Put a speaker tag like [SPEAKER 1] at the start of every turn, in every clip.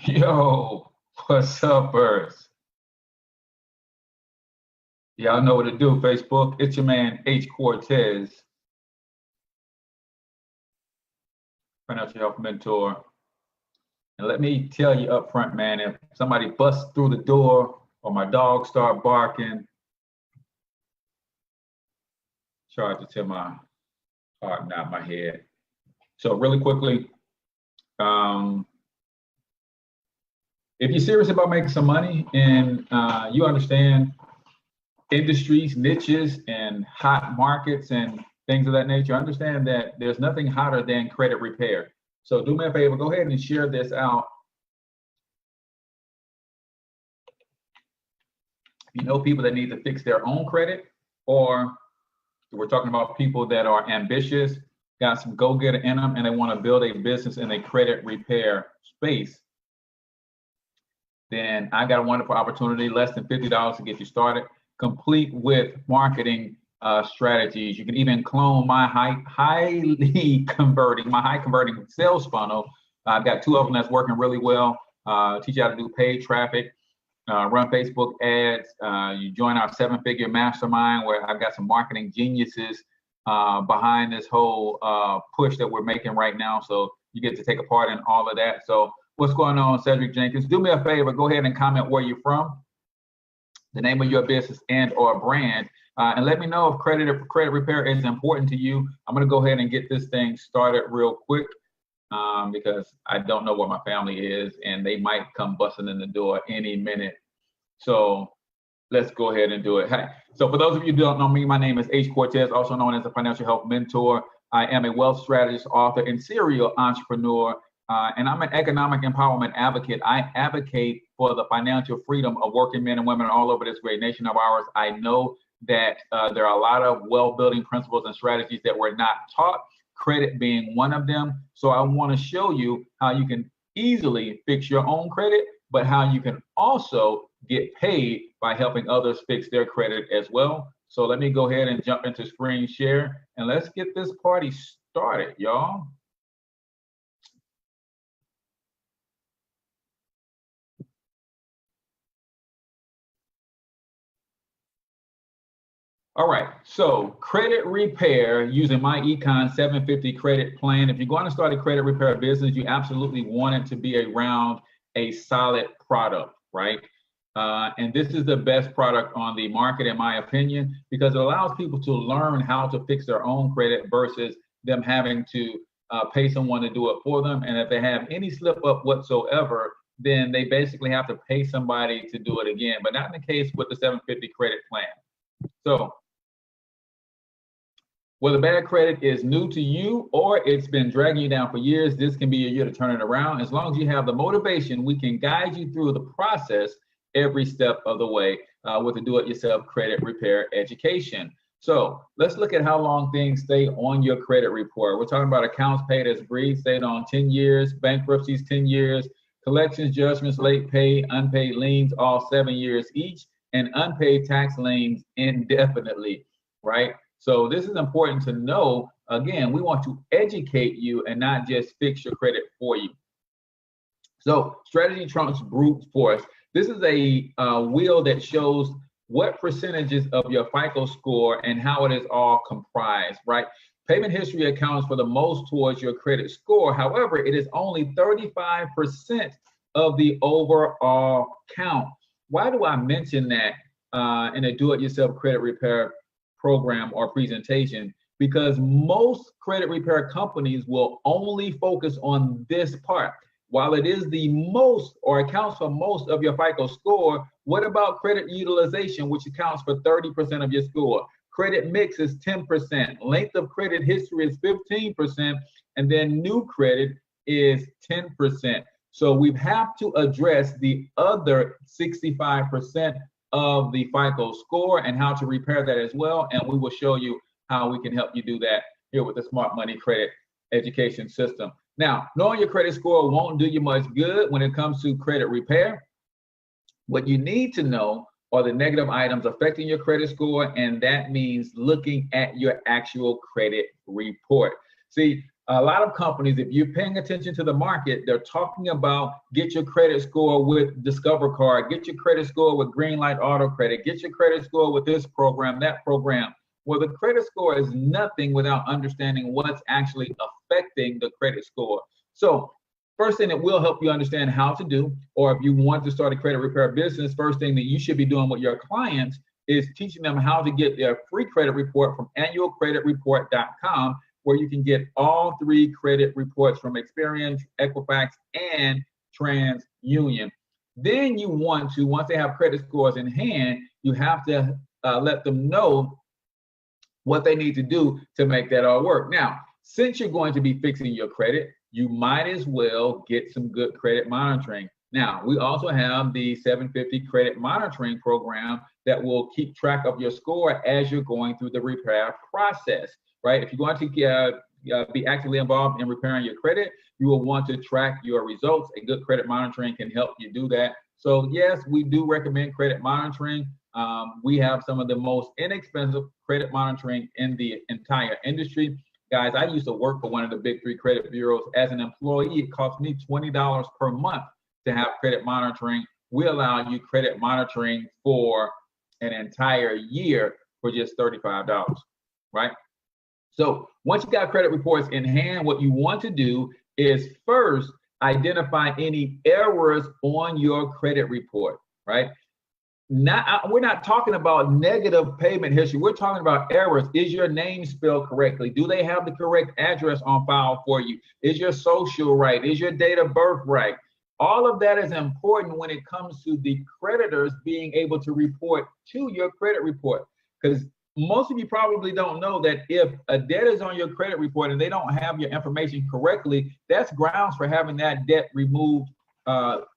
[SPEAKER 1] Yo, what's up, Earth? Y'all know what to do, Facebook. It's your man, H. Cortez, financial health mentor. And let me tell you up front, man, if somebody busts through the door or my dog start barking, charge it to my heart, not my head. So really quickly, um, if you're serious about making some money and you understand industries, niches, and hot markets and things of that nature, understand that there's nothing hotter than credit repair. So do me a favor, go ahead and share this out. You know, people that need to fix their own credit, or we're talking about people that are ambitious, got some go-getter in them, and they want to build a business in a credit repair space, then I got a wonderful opportunity, less than $50 to get you started, complete with marketing strategies. You can even clone my high converting sales funnel. I've got two of them that's working really well. Teach you how to do paid traffic, run Facebook ads. You join our 7-figure mastermind where I've got some marketing geniuses behind this whole push that we're making right now. So you get to take a part in all of that. So what's going on, Cedric Jenkins? Do me a favor, go ahead and comment where you're from, the name of your business and or brand, and let me know if credit repair is important to you. I'm going to go ahead and get this thing started real quick because I don't know where my family is and they might come busting in the door any minute. So let's go ahead and do it. Hey, so for those of you who don't know me, my name is H. Cortez, also known as a financial health mentor. I am a wealth strategist, author, and serial entrepreneur. And I'm an economic empowerment advocate. I advocate for the financial freedom of working men and women all over this great nation of ours. I know that there are a lot of wealth-building principles and strategies that we're not taught, credit being one of them. So I want to show you how you can easily fix your own credit, but how you can also get paid by helping others fix their credit as well. So let me go ahead and jump into screen share and let's get this party started, y'all. All right, so credit repair using my Iconz 750 credit plan. If you're going to start a credit repair business, you absolutely want it to be around a solid product, right? And this is the best product on the market, in my opinion, because it allows people to learn how to fix their own credit versus them having to pay someone to do it for them. And if they have any slip up whatsoever, then they basically have to pay somebody to do it again, but not in the case with the 750 credit plan. So whether bad credit is new to you or it's been dragging you down for years, this can be a year to turn it around. As long as you have the motivation, we can guide you through the process every step of the way with the do-it-yourself credit repair education. So let's look at how long things stay on your credit report. We're talking about accounts paid as agreed, stayed on 10 years, bankruptcies 10 years, collections, judgments, late pay, unpaid liens, all 7 years each, and unpaid tax liens indefinitely, right? So this is important to know. Again, we want to educate you and not just fix your credit for you. So strategy trumps brute force. This is a wheel that shows what percentages of your FICO score and how it is all comprised, right? Payment history accounts for the most towards your credit score. However, it is only 35% of the overall count. Why do I mention that in a do-it-yourself credit repair program or presentation? Because most credit repair companies will only focus on this part. While it is the most or accounts for most of your FICO score, what about credit utilization, which accounts for 30% of your score? Credit mix is 10%, length of credit history is 15%, and then new credit is 10%. So we have to address the other 65% of the FICO score and how to repair that as well. And we will show you how we can help you do that here with the Smart Money Credit Education System. Now, knowing your credit score won't do you much good when it comes to credit repair. What you need to know are the negative items affecting your credit score, and that means looking at your actual credit report. See, A lot of companies, if you're paying attention to the market, they're talking about get your credit score with Discover Card, get your credit score with Greenlight Auto Credit, get your credit score with this program, that program. Well, the credit score is nothing without understanding what's actually affecting the credit score. So first thing that will help you understand how to do, or if you want to start a credit repair business, first thing that you should be doing with your clients is teaching them how to get their free credit report from annualcreditreport.com, where you can get all 3 credit reports from Experian, Equifax, and TransUnion. Then you want to, once they have credit scores in hand, you have to let them know what they need to do to make that all work. Now, since you're going to be fixing your credit, you might as well get some good credit monitoring. Now, we also have the 750 credit monitoring program that will keep track of your score as you're going through the repair process, right? If you're going to be actively involved in repairing your credit, you will want to track your results, and good credit monitoring can help you do that. So yes, we do recommend credit monitoring. We have some of the most inexpensive credit monitoring in the entire industry. Guys, I used to work for one of the big 3 credit bureaus. As an employee, it cost me $20 per month to have credit monitoring. We allow you credit monitoring for an entire year for just $35, right? So once you got credit reports in hand, what you want to do is first identify any errors on your credit report, right? We're not talking about negative payment history. We're talking about errors. Is your name spelled correctly? Do they have the correct address on file for you? Is your social right? Is your date of birth right? All of that is important when it comes to the creditors being able to report to your credit report, because most of you probably don't know that if a debt is on your credit report and they don't have your information correctly, that's grounds for having that debt removed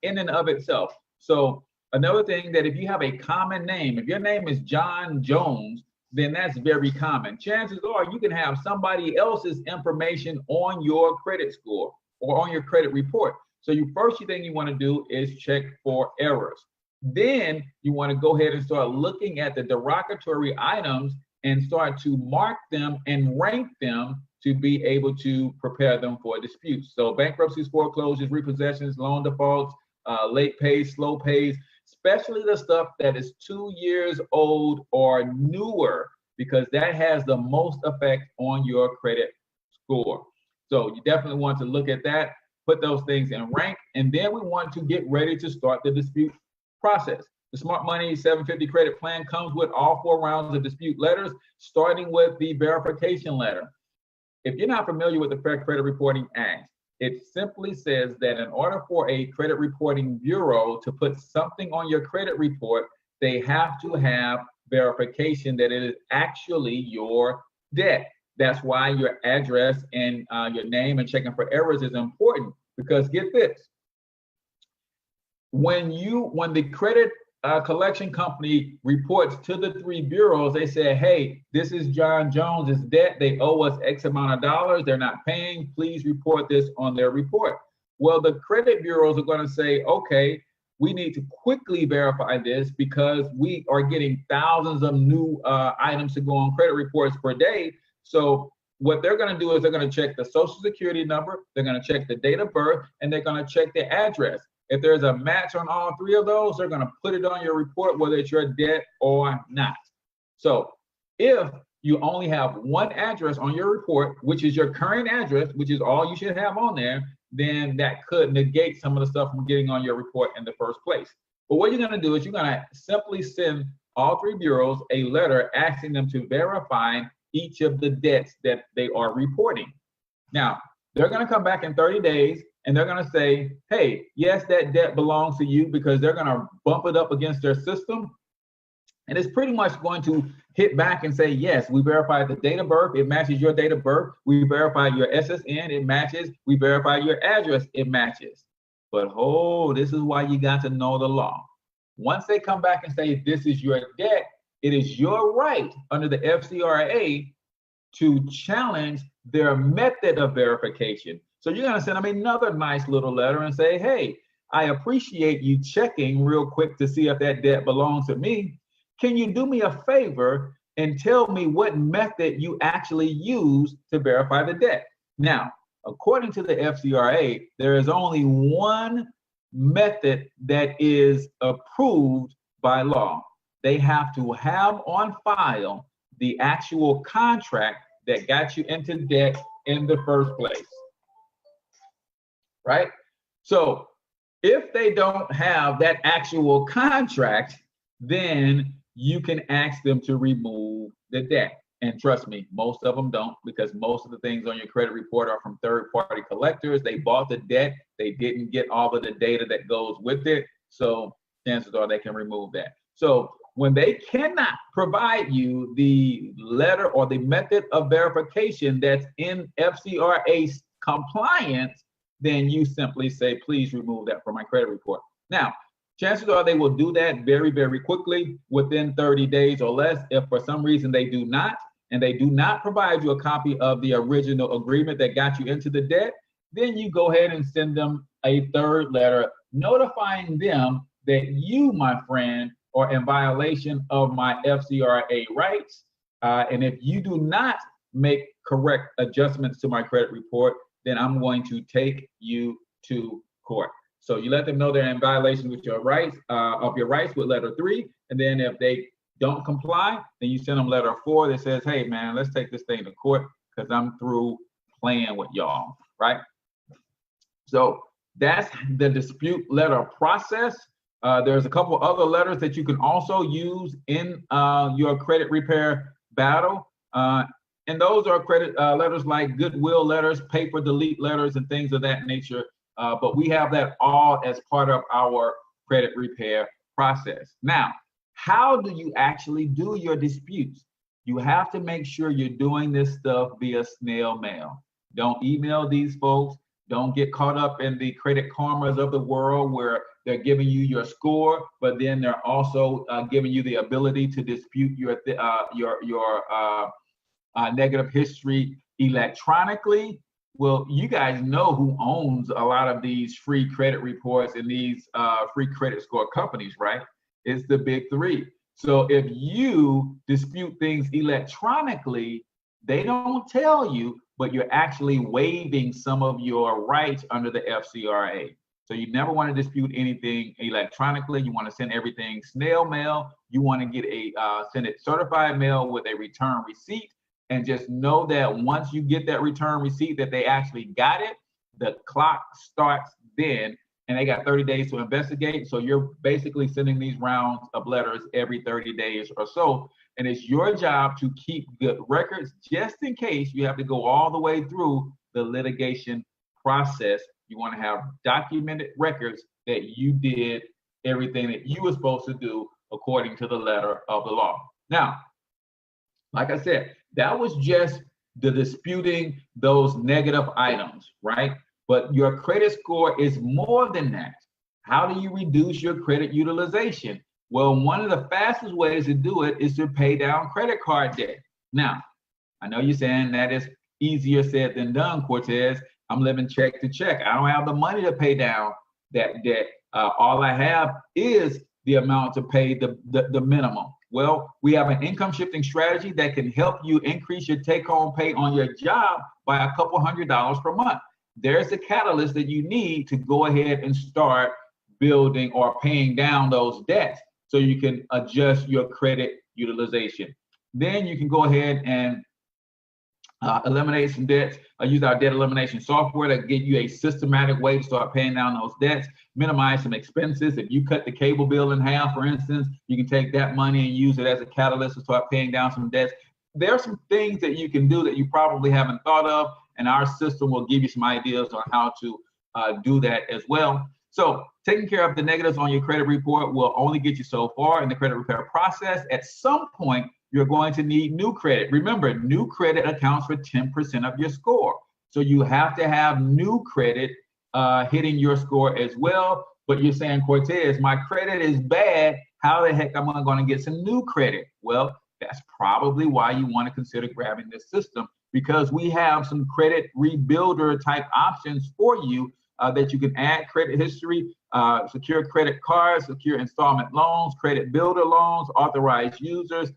[SPEAKER 1] in and of itself. So another thing, that if you have a common name, if your name is John Jones, then that's very common. Chances are you can have somebody else's information on your credit score or on your credit report. So first thing you want to do is check for errors. Then you want to go ahead and start looking at the derogatory items and start to mark them and rank them to be able to prepare them for disputes. So bankruptcies, foreclosures, repossessions, loan defaults, late pays, slow pays, especially the stuff that is 2 years old or newer, because that has the most effect on your credit score. So you definitely want to look at that, put those things in rank, and then we want to get ready to start the dispute process. The Smart Money 750 credit plan comes with all 4 rounds of dispute letters, starting with the verification letter. If you're not familiar with the Fair Credit Reporting Act, it simply says that in order for a credit reporting bureau to put something on your credit report, they have to have verification that it is actually your debt. That's why your address and your name and checking for errors is important, because get this. When the credit collection company reports to the 3 bureaus, they say, hey, this is John Jones's debt. They owe us X amount of dollars. They're not paying. Please report this on their report. Well, the credit bureaus are going to say, okay, we need to quickly verify this because we are getting thousands of new items to go on credit reports per day. So what they're going to do is they're going to check the social security number, they're going to check the date of birth, and they're going to check the address. If there's a match on all 3 of those, they're going to put it on your report, whether it's your debt or not. So if you only have 1 address on your report, which is your current address, which is all you should have on there, then that could negate some of the stuff from getting on your report in the first place. But what you're going to do is you're going to simply send all 3 bureaus a letter asking them to verify each of the debts that they are reporting. Now, they're going to come back in 30 days and they're going to say, hey, yes, that debt belongs to you, because they're going to bump it up against their system. And it's pretty much going to hit back and say, yes, we verified the date of birth. It matches your date of birth. We verified your SSN. It matches. We verified your address. It matches. But, this is why you got to know the law. Once they come back and say, this is your debt, it is your right under the FCRA to challenge their method of verification. So you're going to send them another nice little letter and say, hey, I appreciate you checking real quick to see if that debt belongs to me. Can you do me a favor and tell me what method you actually use to verify the debt? Now, according to the FCRA, there is only one method that is approved by law. They have to have on file the actual contract that got you into debt in the first place, right? So if they don't have that actual contract, then you can ask them to remove the debt. And trust me, most of them don't, because most of the things on your credit report are from third-party collectors. They bought the debt. They didn't get all of the data that goes with it. So chances are they can remove that. So when they cannot provide you the letter or the method of verification that's in FCRA compliance, then you simply say, please remove that from my credit report. Now, chances are they will do that very, very quickly, within 30 days or less. If for some reason they do not, and they do not provide you a copy of the original agreement that got you into the debt, then you go ahead and send them a third letter notifying them that you, my friend, are in violation of my FCRA rights. And if you do not make correct adjustments to my credit report, then I'm going to take you to court. So you let them know they're in violation with your rights, with letter 3. And then if they don't comply, then you send them letter 4 that says, hey man, let's take this thing to court because I'm through playing with y'all, right? So that's the dispute letter process. There's a couple other letters that you can also use in your credit repair battle. And those are credit letters like goodwill letters, paper delete letters, and things of that nature. But we have that all as part of our credit repair process. Now, how do you actually do your disputes? You have to make sure you're doing this stuff via snail mail. Don't email these folks. Don't get caught up in the Credit Karmas of the world where they're giving you your score, but then they're also giving you the ability to dispute your negative history electronically. Well, you guys know who owns a lot of these free credit reports and these free credit score companies, right? It's the big 3. So if you dispute things electronically, they don't tell you, but you're actually waiving some of your rights under the FCRA. So you never want to dispute anything electronically. You want to send everything snail mail. You want to get send it certified mail with a return receipt. And just know that once you get that return receipt that they actually got it, the clock starts then, and they got 30 days to investigate. So you're basically sending these rounds of letters every 30 days or so. And it's your job to keep good records just in case you have to go all the way through the litigation process. You want to have documented records that you did everything that you were supposed to do according to the letter of the law. Now, like I said, that was just the disputing those negative items, right? But your credit score is more than that. How do you reduce your credit utilization? Well, one of the fastest ways to do it is to pay down credit card debt. Now, I know you're saying that is easier said than done, Cortez. I'm living check to check. I don't have the money to pay down that debt. All I have is the amount to pay the minimum. Well, we have an income shifting strategy that can help you increase your take-home pay on your job by a couple $100s per month. There's the catalyst that you need to go ahead and start building or paying down those debts so you can adjust your credit utilization. Then you can go ahead and eliminate some debts. Use our debt elimination software to give you a systematic way to start paying down those debts, minimize some expenses. If you cut the cable bill in half, for instance, you can take that money and use it as a catalyst to start paying down some debts. There are some things that you can do that you probably haven't thought of, and our system will give you some ideas on how to do that as well. So taking care of the negatives on your credit report will only get you so far in the credit repair process. At some point, you're going to need new credit. Remember, new credit accounts for 10% of your score. So you have to have new credit hitting your score as well. But you're saying, Cortez, my credit is bad. How the heck am I going to get some new credit? Well, that's probably why you want to consider grabbing this system, because we have some credit rebuilder type options for you that you can add credit history, secure credit cards, secure installment loans, credit builder loans, authorized users,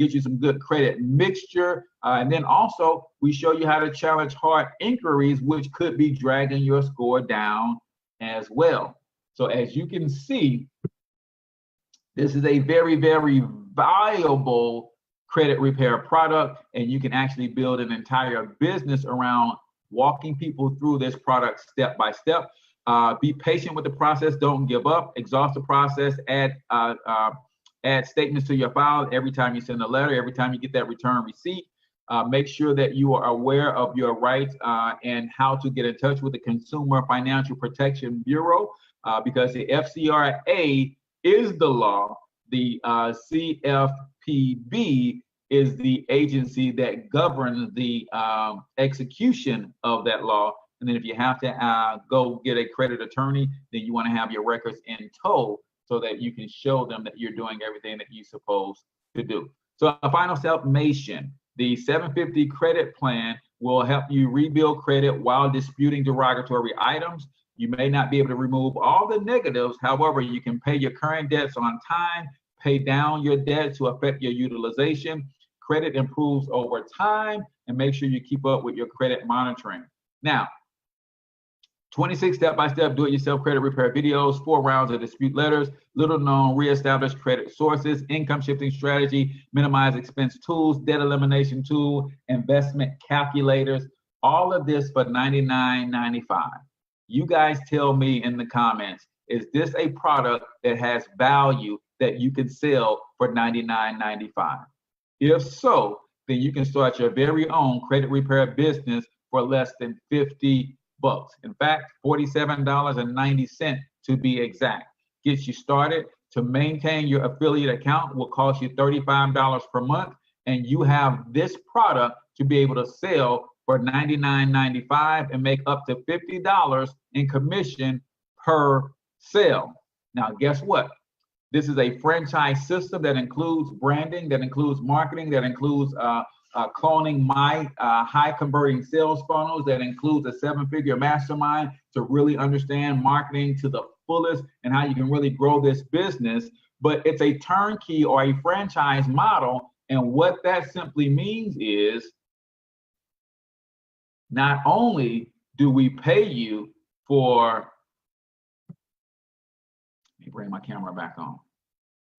[SPEAKER 1] get you some good credit mixture. And then also we show you how to challenge hard inquiries, which could be dragging your score down as well. So as you can see, this is a very, very valuable credit repair product, and you can actually build an entire business around walking people through this product step by step. Be patient with the process. Don't give up. Exhaust the process. Add statements to your file every time you send a letter, every time you get that return receipt. Make sure that you are aware of your rights and how to get in touch with the Consumer Financial Protection Bureau, because the FCRA is the law. The CFPB is the agency that governs the execution of that law. And then if you have to go get a credit attorney, then you want to have your records in tow so that you can show them that you're doing everything that you're supposed to do. So a final summation, the 750 credit plan will help you rebuild credit while disputing derogatory items. You may not be able to remove all the negatives. However, you can pay your current debts on time, pay down your debt to affect your utilization. Credit improves over time, and make sure you keep up with your credit monitoring. Now, 26 step-by-step do-it-yourself credit repair videos, 4 rounds of dispute letters, little-known reestablished credit sources, income shifting strategy, minimize expense tools, debt elimination tool, investment calculators, all of this for $99.95. You guys tell me in the comments, is this a product that has value that you can sell for $99.95? If so, then you can start your very own credit repair business for less than $50. In fact, $47.90 to be exact. Gets you started. To maintain your affiliate account will cost you $35 per month, and you have this product to be able to sell for $99.95 and make up to $50 in commission per sale. Now, guess what? This is a franchise system that includes branding, that includes marketing, that includes cloning my high converting sales funnels, that includes a 7-figure mastermind to really understand marketing to the fullest and how you can really grow this business. But it's a turnkey or a franchise model. And what that simply means is not only do we pay you for, let me bring my camera back on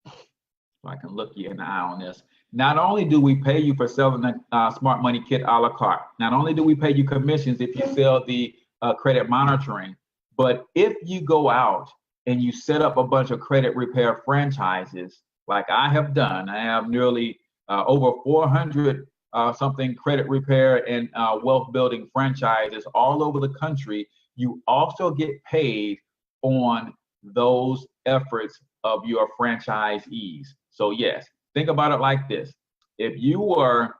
[SPEAKER 1] so I can look you in the eye on this. Not only do we pay you for selling the Smart Money Kit a la carte, not only do we pay you commissions if you sell the credit monitoring, but if you go out and you set up a bunch of credit repair franchises, like I have done, I have nearly over 400 something credit repair and wealth building franchises all over the country, you also get paid on those efforts of your franchisees. So yes, think about it like this. If you were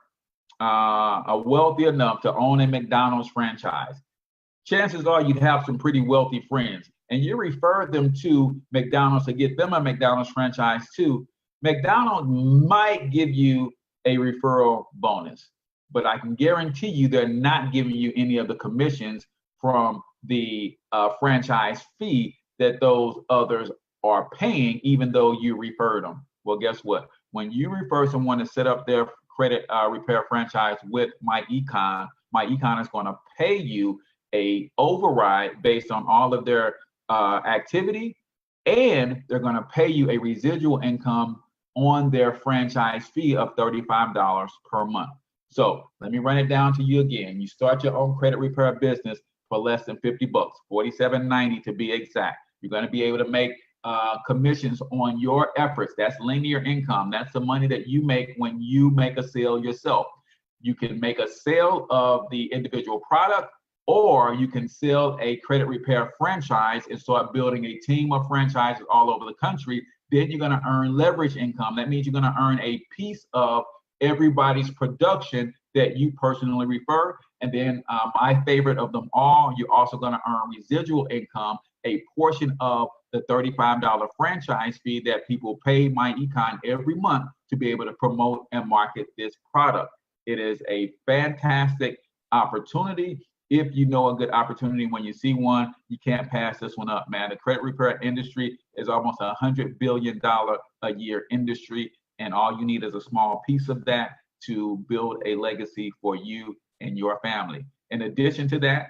[SPEAKER 1] wealthy enough to own a McDonald's franchise, chances are you'd have some pretty wealthy friends, and you refer them to McDonald's to get them a McDonald's franchise too. McDonald's might give you a referral bonus, but I can guarantee you they're not giving you any of the commissions from the franchise fee that those others are paying, even though you referred them. Well, guess what? When you refer someone to set up their credit repair franchise with Iconz is going to pay you a override based on all of their activity, and they're going to pay you a residual income on their franchise fee of $35 per month. So let me run it down to you again. You start your own credit repair business for less than $50, $47.90 to be exact. You're going to be able to make commissions on your efforts. That's linear income. That's the money that you make when you make a sale yourself. You can make a sale of the individual product, or you can sell a credit repair franchise and start building a team of franchises all over the country. Then you're going to earn leverage income. That means you're going to earn a piece of everybody's production that you personally refer. And then my favorite of them all, you're also going to earn residual income, a portion of the $35 franchise fee that people pay Iconz every month to be able to promote and market this product. It is a fantastic opportunity. If you know a good opportunity when you see one, you can't pass this one up, man. The credit repair industry is almost $100 billion a year industry, and all you need is a small piece of that to build a legacy for you and your family. In addition to that,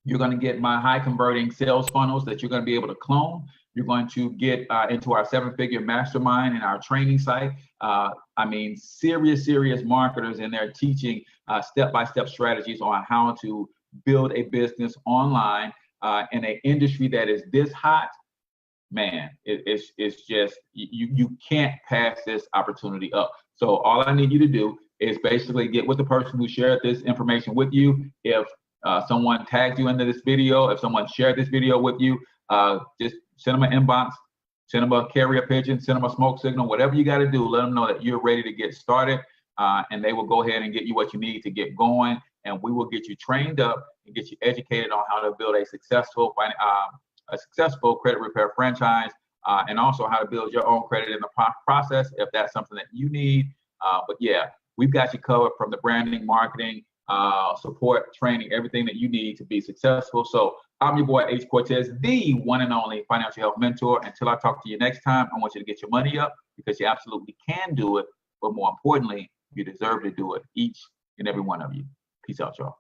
[SPEAKER 1] you're going to get my high converting sales funnels that you're going to be able to clone. You're going to get into our 7-figure mastermind and our training site. I mean, serious marketers in there teaching step-by-step strategies on how to build a business online in an industry that is this hot. Man, it's just, you can't pass this opportunity up. So all I need you to do is basically get with the person who shared this information with you. If someone tagged you into this video, if someone shared this video with you, just send them an inbox, send them a carrier pigeon, send them a smoke signal, whatever you got to do. Let them know that you're ready to get started, and they will go ahead and get you what you need to get going, and we will get you trained up and get you educated on how to build a successful credit repair franchise, and also how to build your own credit in the process if that's something that you need. But yeah, we've got you covered from the branding, marketing, support, training, everything that you need to be successful. So I'm your boy H. Cortez, the one and only financial health mentor. Until I talk to you next time, I want you to get your money up, because you absolutely can do it. But more importantly, you deserve to do it, each and every one of you. Peace out, y'all.